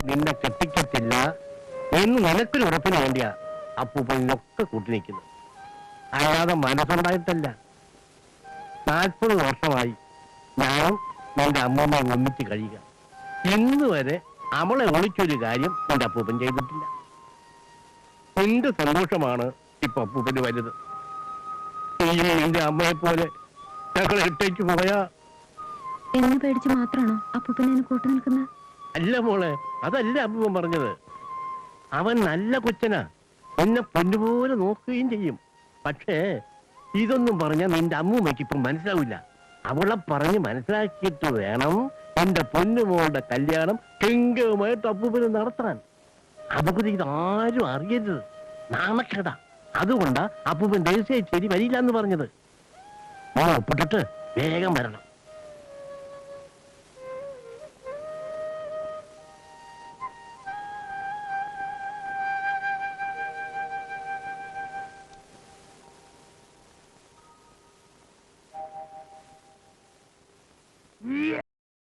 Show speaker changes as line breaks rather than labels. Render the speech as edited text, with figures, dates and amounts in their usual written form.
നിന്നെ കെട്ടിക്കത്തില്ല എന്ന് നിനക്കൊരു ഉറപ്പിന് വേണ്ടിയാ അപ്പൂപ്പനൊക്കെ കൂട്ടി നിൽക്കുന്നത്. അല്ലാതെ മനസ്സുണ്ടായിട്ടല്ല. 40 വർഷമായി ഞാൻ നിന്റെ അമ്മൂമ്മ ഒന്നിച്ച് കഴിയുക. ഇന്ന് വരെ അവളെ ഒളിച്ചൊരു കാര്യം നിന്റെ അപ്പൂപ്പൻ ചെയ്തിട്ടില്ല. നിന്റെ സന്തോഷമാണ് ഇപ്പൊ അപ്പൂപ്പന് വലുത്. നിന്റെ അമ്മയെ പോലെ ഞങ്ങളെ ഇട്ടേക്ക് പോയാ
എന്നെ പേടിച്ച് മാത്രമാണോ അപ്പൂപ്പനെ കൂട്ടു നിൽക്കുന്നത്?
അല്ല മോളെ, അതല്ല അപ്പൂപ്പൻ പറഞ്ഞത്. അവൻ നല്ല കൊച്ചനാ, എന്നെ പൊന്നുപോലെ നോക്കുകയും ചെയ്യും. പക്ഷേ ഇതൊന്നും പറഞ്ഞാൽ നിന്റെ അമ്മൂമ്മയ്ക്ക് ഇപ്പം മനസ്സിലാവില്ല. അവളെ പറഞ്ഞ് മനസ്സിലാക്കിയിട്ട് വേണം എന്റെ പൊന്നുമോളുടെ കല്യാണം ഗംഗവുമായിട്ട് അപ്പൂപ്പന് നടത്താൻ. അതുകൊണ്ട് ഇതാരും അറിയരുത്, നാണക്കേടാ. അതുകൊണ്ടാ അപ്പൂപ്പൻ ദേശീയ ശരി വരില്ല എന്ന് പറഞ്ഞത്. ഒപ്പിട്ടിട്ട് വേഗം വരണം.